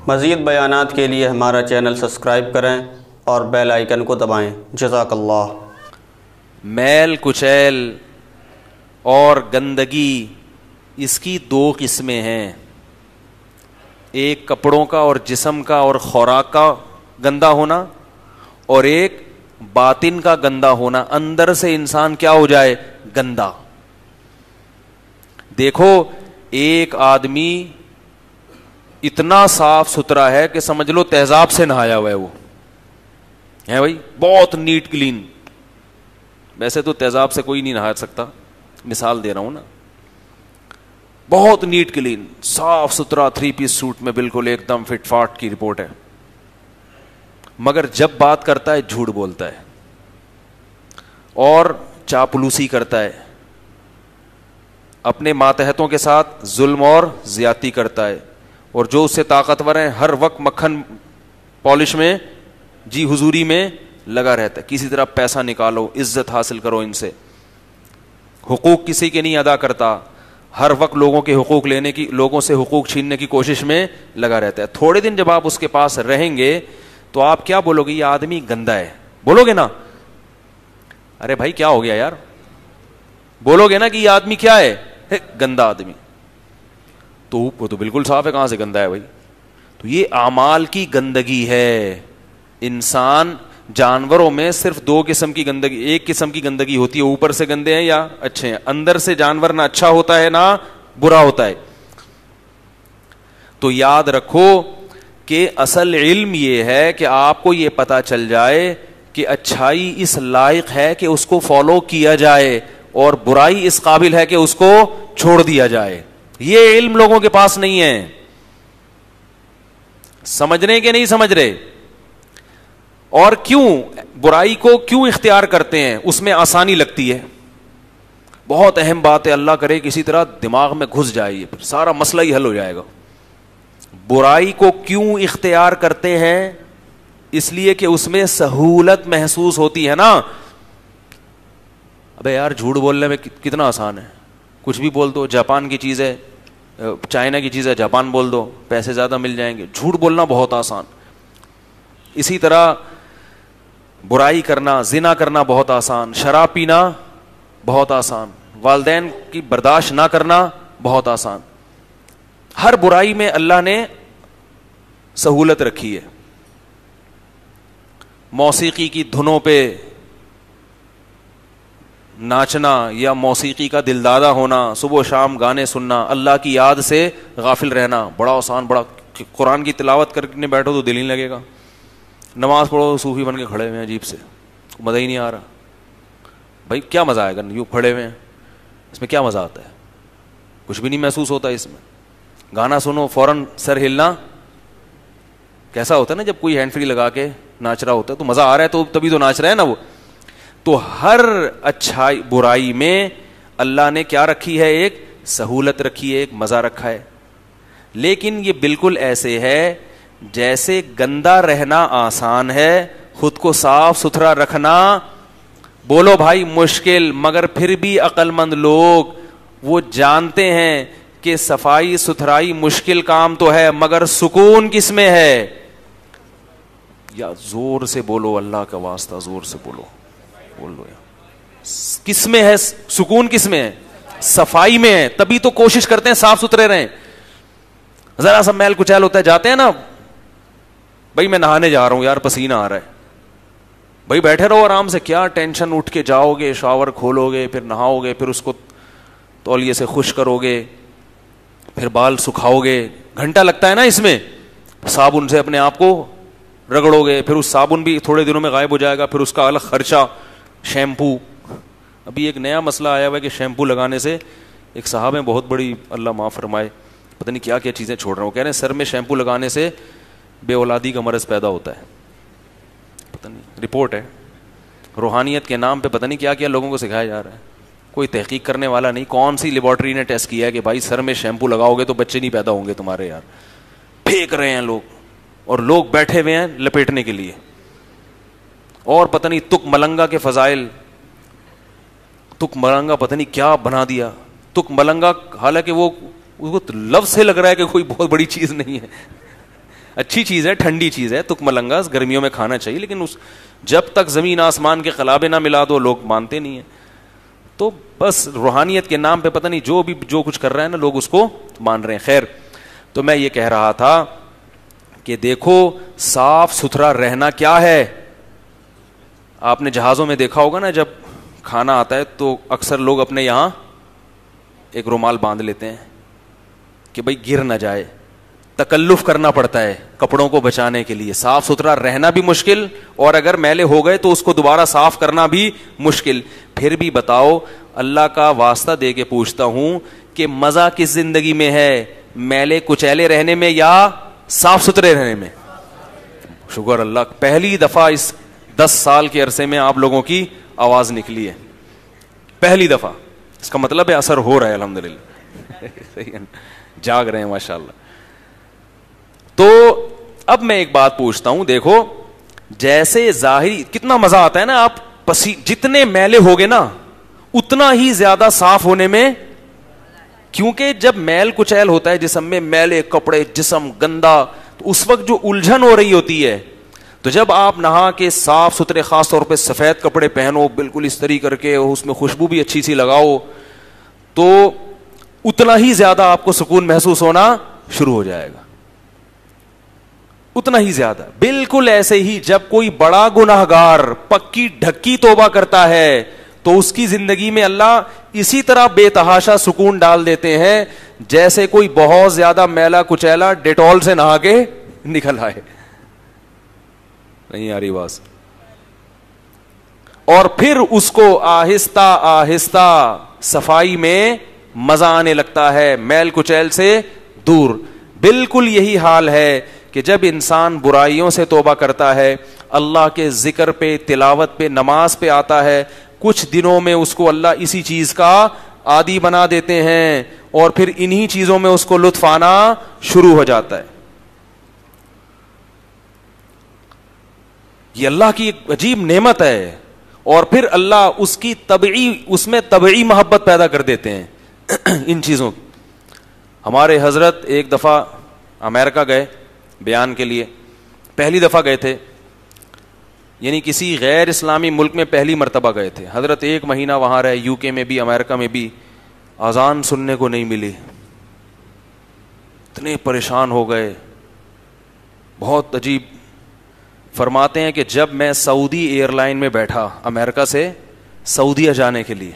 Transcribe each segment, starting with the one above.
مزید بیانات کے لیے ہمارا چینل سبسکرائب کریں اور بیل آئیکن کو دبائیں۔ جزاک اللہ۔ میل کچیل اور گندگی اس کی دو قسمیں ہیں، ایک کپڑوں کا اور جسم کا اور خوراک کا گندا ہونا، اور ایک باطن کا گندا ہونا، اندر سے انسان کیا ہو جائے؟ گندا۔ دیکھو ایک آدمی اتنا صاف ستھرا ہے کہ سمجھ لو تیزاب سے نہایا ہوا ہے، وہ ہے بھائی بہت نیٹ کلین، ویسے تو تیزاب سے کوئی نہیں نہا سکتا، مثال دے رہا ہوں نا، بہت نیٹ کلین صاف ستھرا 3 پیس سوٹ میں بالکل ایک دم فٹ فاٹ کی رپورٹ ہے، مگر جب بات کرتا ہے جھوٹ بولتا ہے اور چاپلوسی کرتا ہے، اپنے ماتحتوں کے ساتھ ظلم اور زیادتی کرتا ہے، اور جو اس سے طاقتور ہیں ہر وقت مکھن پالش میں جی حضوری میں لگا رہتا ہے، کسی طرح پیسہ نکالو، عزت حاصل کرو ان سے، حقوق کسی کے نہیں ادا کرتا، ہر وقت لوگوں کے حقوق لینے کی، لوگوں سے حقوق چھیننے کی کوشش میں لگا رہتا ہے۔ تھوڑے دن جب آپ اس کے پاس رہیں گے تو آپ کیا بولو گے؟ یہ آدمی گندا ہے، بولو گے نا؟ ارے بھائی کیا ہو گیا یار، بولو گے نا کہ یہ آدمی کیا ہے؟ گندا آدمی۔ تو وہ تو بالکل صاف ہے، کہاں سے گندا ہے بھائی؟ تو یہ اعمال کی گندگی ہے۔ انسان جانوروں میں صرف 2 قسم کی گندگی، ایک قسم کی گندگی ہوتی ہے، اوپر سے گندے ہیں یا اچھے ہیں، اندر سے جانور نہ اچھا ہوتا ہے نہ برا ہوتا ہے۔ تو یاد رکھو کہ اصل علم یہ ہے کہ آپ کو یہ پتا چل جائے کہ اچھائی اس لائق ہے کہ اس کو فالو کیا جائے اور برائی اس قابل ہے کہ اس کو چھوڑ دیا جائے۔ یہ علم لوگوں کے پاس نہیں ہے، سمجھ رہے کہ نہیں سمجھ رہے؟ اور کیوں برائی کو کیوں اختیار کرتے ہیں؟ اس میں آسانی لگتی ہے، بہت اہم بات ہے، اللہ کرے کسی طرح دماغ میں گھس جائے، یہ پھر سارا مسئلہ ہی حل ہو جائے گا۔ برائی کو کیوں اختیار کرتے ہیں؟ اس لیے کہ اس میں سہولت محسوس ہوتی ہے نا۔ ابے یار جھوٹ بولنے میں کتنا آسان ہے، کچھ بھی بول دو، جاپان کی چیز ہے، چائنا کی چیز ہے، جاپان بول دو، پیسے زیادہ مل جائیں گے۔ جھوٹ بولنا بہت آسان۔ اسی طرح برائی کرنا، زنا کرنا بہت آسان، شراب پینا بہت آسان، والدین کی برداشت نہ کرنا بہت آسان۔ ہر برائی میں اللہ نے سہولت رکھی ہے۔ موسیقی کی دھنوں پہ ناچنا یا موسیقی کا دلدادہ ہونا، صبح و شام گانے سننا، اللہ کی یاد سے غافل رہنا بڑا آسان، بڑا قرآن کی تلاوت کرنے بیٹھو تو دل ہی لگے گا، نماز پڑھو صوفی بن کے کھڑے ہوئے ہیں، عجیب سے مزہ ہی نہیں آ رہا۔ بھائی کیا مزہ آئے گا؟ یوں کھڑے ہوئے ہیں، اس میں کیا مزہ آتا ہے؟ کچھ بھی نہیں محسوس ہوتا اس میں۔ گانا سنو فوراً سر ہلنا کیسا ہوتا ہے نا، جب کوئی ہینڈ فری لگا کے ناچ رہا ہوتا ہے تو مزہ آ رہا ہے، تو تبھی تو ناچ رہا ہے نا وہ۔ تو ہر اچھائی برائی میں اللہ نے کیا رکھی ہے؟ ایک سہولت رکھی ہے، ایک مزہ رکھا ہے۔ لیکن یہ بالکل ایسے ہے جیسے گندا رہنا آسان ہے، خود کو صاف ستھرا رکھنا بولو بھائی مشکل، مگر پھر بھی عقل مند لوگ وہ جانتے ہیں کہ صفائی ستھرائی مشکل کام تو ہے، مگر سکون کس میں ہے؟ یا زور سے بولو، اللہ کا واسطہ زور سے بولو، بول لو یار، کس میں ہے سکون؟ کس میں ہے؟ صفائی میں ہے، تبھی تو کوشش کرتے ہیں صاف ستھرے رہیں۔ ذرا سا میل کچیل ہوتا ہے، جاتے ہیں نا بھائی میں نہانے جا رہا ہوں یار پسینہ آ رہا ہے، بھائی بیٹھے رہو آرام سے، کیا ٹینشن، اٹھ کے جاؤ گے، شاور کھولو گے، پھر نہاؤ گے، پھر اس کو تولیے سے خشک کرو گے، پھر بال سکھاؤ گے، گھنٹہ لگتا ہے نا اس میں، صابن سے اپنے آپ کو رگڑو گے، پھر اس صابن بھی تھوڑے دنوں میں غائب ہو جائے گا، پھر اس کا الگ خرچہ، شیمپو۔ ابھی ایک نیا مسئلہ آیا ہوا ہے کہ شیمپو لگانے سے ایک صاحب ہیں بہت بڑی، اللہ معاف فرمائے، پتہ نہیں کیا کیا چیزیں چھوڑ رہے ہیں، وہ کہہ رہے ہیں سر میں شیمپو لگانے سے بے اولادی کا مرض پیدا ہوتا ہے، پتہ نہیں، رپورٹ ہے، روحانیت کے نام پہ پتہ نہیں کیا کیا لوگوں کو سکھایا جا رہا ہے، کوئی تحقیق کرنے والا نہیں، کون سی لیبارٹری نے ٹیسٹ کیا ہے کہ بھائی سر میں شیمپو لگاؤ گے تو بچے نہیں پیدا ہوں گے تمہارے، یار پھینک رہے ہیں لوگ، اور لوگ بیٹھے ہوئے ہیں لپیٹنے کے لیے، اور پتہ نہیں تک ملنگا کے فضائل، تک ملنگا پتہ نہیں کیا بنا دیا، تک ملنگا، حالانکہ وہ لفظ سے لگ رہا ہے کہ کوئی بہت بڑی چیز نہیں ہے، اچھی چیز ہے, ٹھنڈی چیز ہے, تک ملنگا گرمیوں میں کھانا چاہیے, لیکن جب تک زمین آسمان کے خلابے نہ ملا دو لوگ مانتے نہیں ہیں. تو بس روحانیت کے نام پہ پتہ نہیں جو کچھ کر رہا ہے نا, لوگ اس کو مان رہے ہیں. خیر, تو میں یہ کہہ رہا تھا کہ دیکھو صاف ستھرا رہنا کیا ہے. آپ نے جہازوں میں دیکھا ہوگا نا, جب کھانا آتا ہے تو اکثر لوگ اپنے یہاں ایک رومال باندھ لیتے ہیں کہ بھائی گر نہ جائے. تکلف کرنا پڑتا ہے کپڑوں کو بچانے کے لیے. صاف ستھرا رہنا بھی مشکل, اور اگر میلے ہو گئے تو اس کو دوبارہ صاف کرنا بھی مشکل. پھر بھی بتاؤ, اللہ کا واسطہ دے کے پوچھتا ہوں کہ مزہ کس زندگی میں ہے, میلے کچیلے رہنے میں یا صاف ستھرے رہنے میں؟ شکر اللہ, پہلی دفعہ اس 10 سال کے عرصے میں آپ لوگوں کی آواز نکلی ہے, پہلی دفعہ. اس کا مطلب ہے اثر ہو رہا ہے الحمدللہ. جاگ رہے ہیں ماشاءاللہ. تو اب میں ایک بات پوچھتا ہوں, دیکھو جیسے ظاہری کتنا مزہ آتا ہے نا, آپ جتنے میلے ہوگے نا اتنا ہی زیادہ صاف ہونے میں, کیونکہ جب میل کچیل ہوتا ہے جسم میں, میلے کپڑے, جسم گندا, تو اس وقت جو الجھن ہو رہی ہوتی ہے, تو جب آپ نہا کے صاف ستھرے, خاص طور پہ سفید کپڑے پہنو بالکل استری کر کے, اس میں خوشبو بھی اچھی سی لگاؤ, تو اتنا ہی زیادہ آپ کو سکون محسوس ہونا شروع ہو جائے گا, اتنا ہی زیادہ. بالکل ایسے ہی جب کوئی بڑا گناہگار پکی ڈھکی توبہ کرتا ہے تو اس کی زندگی میں اللہ اسی طرح بے تحاشا سکون ڈال دیتے ہیں جیسے کوئی بہت زیادہ میلا کچیلا ڈیٹول سے نہا کے نکل آئے. نہیں آ رہی بات؟ اور پھر اس کو آہستہ آہستہ صفائی میں مزہ آنے لگتا ہے, میل کچیل سے دور. بالکل یہی حال ہے کہ جب انسان برائیوں سے توبہ کرتا ہے, اللہ کے ذکر پہ, تلاوت پہ, نماز پہ آتا ہے, کچھ دنوں میں اس کو اللہ اسی چیز کا عادی بنا دیتے ہیں, اور پھر انہی چیزوں میں اس کو لطف آنا شروع ہو جاتا ہے. یہ اللہ کی ایک عجیب نعمت ہے. اور پھر اللہ اس میں طبعی محبت پیدا کر دیتے ہیں ان چیزوں کی. ہمارے حضرت ایک دفعہ امریکہ گئے بیان کے لیے, پہلی دفعہ گئے تھے, یعنی کسی غیر اسلامی ملک میں پہلی مرتبہ گئے تھے. حضرت 1 مہینہ وہاں رہے, یو کے میں بھی امریکہ میں بھی, اذان سننے کو نہیں ملی. اتنے پریشان ہو گئے, بہت عجیب. فرماتے ہیں کہ جب میں سعودی ایئر لائن میں بیٹھا امریکہ سے سعودیہ جانے کے لیے,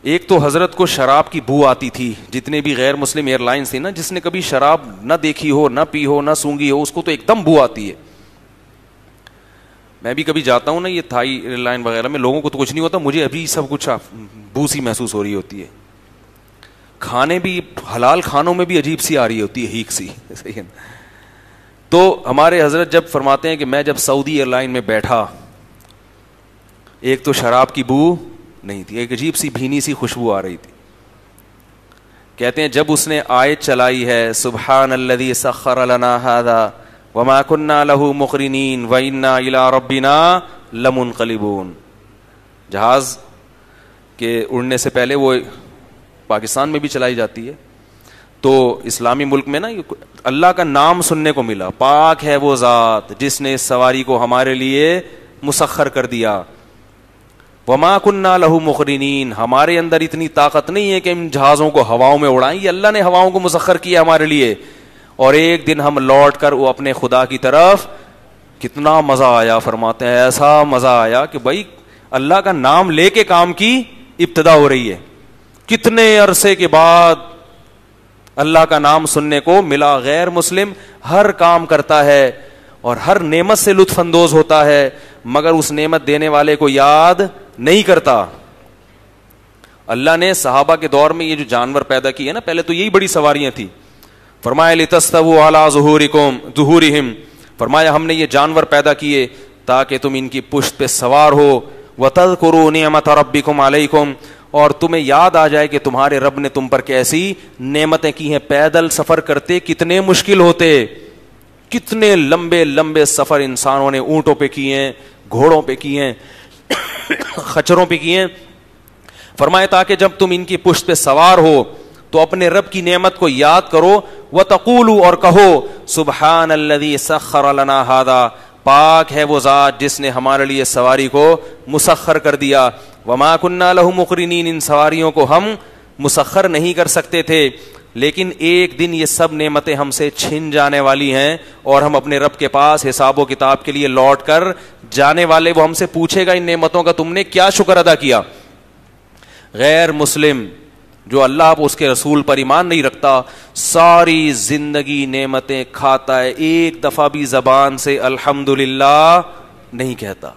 ایک تو حضرت کو شراب کی بو آتی تھی. جتنے بھی غیر مسلم ایئر لائنز تھی نا, جس نے کبھی شراب نہ دیکھی ہو, نہ پی ہو, نہ سونگی ہو, اس کو تو ایک دم بو آتی ہے. میں بھی کبھی جاتا ہوں نا یہ تھائی ایئر لائن وغیرہ میں, لوگوں کو تو کچھ نہیں ہوتا, مجھے ابھی سب کچھ بو سی محسوس ہو رہی ہوتی ہے. کھانے بھی حلال کھانوں میں بھی عجیب سی آ رہی ہوتی ہے, ہیک سی. صحیح ہے. تو ہمارے حضرت جب فرماتے ہیں کہ میں جب سعودی ایئر لائن میں بیٹھا, ایک تو شراب کی بو نہیں تھی, ایک عجیب سی بھینی سی خوشبو آ رہی تھی. کہتے ہیں جب اس نے آیت چلائی ہے سبحان الذی سخر لنا ھذا وما كنا له مقرنین وانا الی ربنا لمنقلبون, جہاز کے اڑنے سے پہلے وہ پاکستان میں بھی چلائی جاتی ہے, تو اسلامی ملک میں نا اللہ کا نام سننے کو ملا. پاک ہے وہ ذات جس نے اس سواری کو ہمارے لیے مسخر کر دیا. وما كنا له مقرنین, ہمارے اندر اتنی طاقت نہیں ہے کہ ان جہازوں کو ہواؤں میں اڑائیں, یہ اللہ نے ہواؤں کو مسخر کیا ہمارے لیے. اور ایک دن ہم لوٹ کر وہ اپنے خدا کی طرف, کتنا مزہ آیا. فرماتے ہیں ایسا مزہ آیا کہ بھائی اللہ کا نام لے کے کام کی ابتدا ہو رہی ہے. کتنے عرصے کے بعد اللہ کا نام سننے کو ملا. غیر مسلم ہر کام کرتا ہے اور ہر نعمت سے لطف اندوز ہوتا ہے, مگر اس نعمت دینے والے کو یاد نہیں کرتا. اللہ نے صحابہ کے دور میں یہ جو جانور پیدا کیے نا, پہلے تو یہی بڑی سواریاں تھی. فرمایا لتستووا علی ظہورہم, فرمایا ہم نے یہ جانور پیدا کیے تاکہ تم ان کی پشت پہ سوار ہو. وتذکروا نعمت ربکم علیکم, اور تمہیں یاد آ جائے کہ تمہارے رب نے تم پر کیسی نعمتیں کی ہیں. پیدل سفر کرتے کتنے مشکل ہوتے, کتنے لمبے لمبے سفر انسانوں نے اونٹوں پہ کیے ہیں, گھوڑوں پہ کیے ہیں, خچروں پہ کیے ہیں. فرمایا تاکہ جب تم ان کی پشت پہ سوار ہو تو اپنے رب کی نعمت کو یاد کرو. وَتَقُولُوا اور کہو سبحان الذی سخر لنا ھذا، پاک ہے وہ ذات جس نے ہمارے لیے سواری کو مسخر کر دیا. وما كنا له مقرنین، ان سواریوں کو ہم مسخر نہیں کر سکتے تھے، لیکن ایک دن یہ سب نعمتیں ہم سے چھن جانے والی ہیں اور ہم اپنے رب کے پاس حساب و کتاب کے لیے لوٹ کر جانے والے. وہ ہم سے پوچھے گا ان نعمتوں کا تم نے کیا شکر ادا کیا. غیر مسلم جو اللہ اس کے رسول پر ایمان نہیں رکھتا، ساری زندگی نعمتیں کھاتا ہے، ایک دفعہ بھی زبان سے الحمدللہ نہیں کہتا،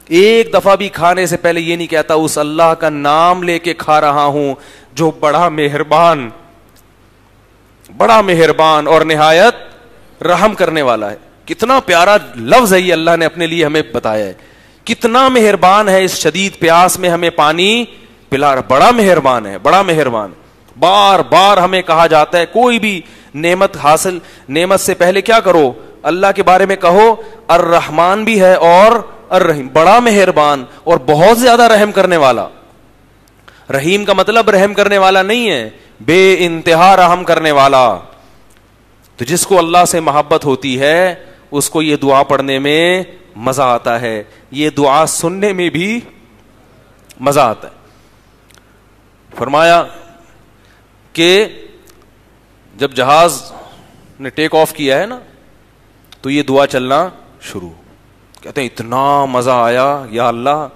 ایک دفعہ بھی کھانے سے پہلے یہ نہیں کہتا اس اللہ کا نام لے کے کھا رہا ہوں جو بڑا مہربان اور نہایت رحم کرنے والا ہے. کتنا پیارا لفظ ہے یہ، اللہ نے اپنے لیے ہمیں بتایا ہے. کتنا مہربان ہے، اس شدید پیاس میں ہمیں پانی پلا، بڑا مہربان ہے، بڑا مہربان. بار بار ہمیں کہا جاتا ہے کوئی بھی نعمت سے پہلے کیا کرو، اللہ کے بارے میں کہو الرحمن بھی ہے اور الرحیم، بڑا مہربان اور بہت زیادہ رحم کرنے والا. رحیم کا مطلب رحم کرنے والا نہیں ہے، بے انتہا رحم کرنے والا. تو جس کو اللہ سے محبت ہوتی ہے اس کو یہ دعا پڑھنے میں مزہ آتا ہے، یہ دعا سننے میں بھی مزہ آتا ہے. فرمایا کہ جب جہاز نے ٹیک آف کیا ہے نا تو یہ دعا چلنا شروع، کہتے ہیں اتنا مزہ آیا یا اللہ،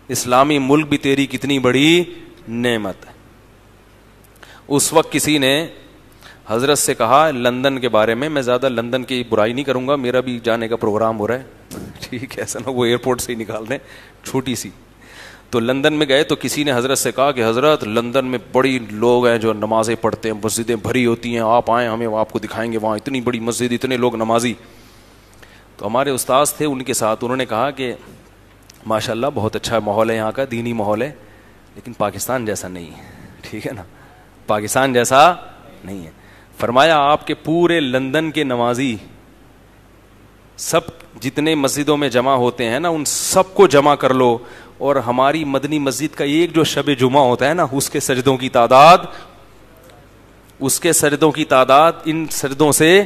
اسلامی ملک بھی تیری کتنی بڑی نعمت ہے. اس وقت کسی نے حضرت سے کہا لندن کے بارے میں زیادہ لندن کی برائی نہیں کروں گا، میرا بھی جانے کا پروگرام ہو رہا ہے، ٹھیک ہے، ایسا نہ وہ ایئرپورٹ سے ہی نکال دیں چھوٹی سی. تو لندن میں گئے تو کسی نے حضرت سے کہا کہ حضرت لندن میں بڑی لوگ ہیں جو نمازیں پڑھتے ہیں، مسجدیں بھری ہوتی ہیں، آپ آئیں ہمیں آپ کو دکھائیں گے، وہاں اتنی بڑی مسجد، اتنے لوگ نمازی. تو ہمارے استاذ تھے ان کے ساتھ، انہوں نے کہا کہ ماشاءاللہ بہت اچھا ماحول ہے یہاں کا، دینی ماحول ہے، لیکن پاکستان جیسا نہیں ہے، ٹھیک ہے نا، پاکستان جیسا نہیں ہے. فرمایا آپ کے پورے لندن کے نمازی سب جتنے مسجدوں میں جمع ہوتے ہیں نا ان سب کو جمع کر لو، اور ہماری مدنی مسجد کا ایک جو شب جمعہ ہوتا ہے نا اس کے سجدوں کی تعداد ان سجدوں سے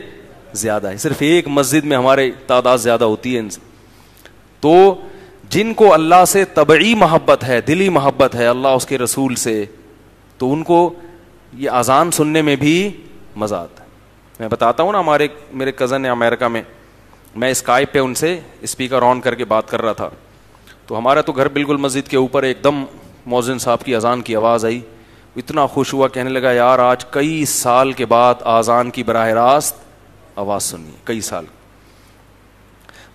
زیادہ ہے. صرف ایک مسجد میں ہمارے تعداد زیادہ ہوتی ہے ان سے. تو جن کو اللہ سے طبعی محبت ہے، دلی محبت ہے اللہ اس کے رسول سے، تو ان کو یہ اذان سننے میں بھی مزہ آتا ہے. میں بتاتا ہوں نا، میرے کزن ہے امریکہ میں اسکائپ پہ ان سے اسپیکر آن کر کے بات کر رہا تھا، تو ہمارا تو گھر بالکل مسجد کے اوپر، ایک دم مؤذن صاحب کی اذان کی آواز آئی، اتنا خوش ہوا، کہنے لگا یار آج کئی سال کے بعد اذان کی براہ راست آواز سنی، کئی سال.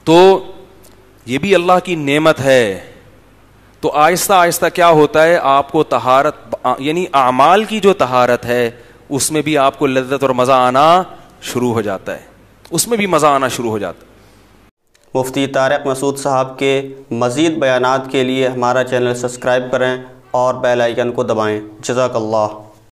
تو یہ بھی اللہ کی نعمت ہے. تو آہستہ آہستہ کیا ہوتا ہے، آپ کو طہارت یعنی اعمال کی جو طہارت ہے اس میں بھی آپ کو لذت اور مزہ آنا شروع ہو جاتا ہے، اس میں بھی مزہ آنا شروع ہو جاتا ہے. مفتی طارق مسعود صاحب کے مزید بیانات کے لیے ہمارا چینل سبسکرائب کریں اور بیل آئیکن کو دبائیں. جزاک اللہ.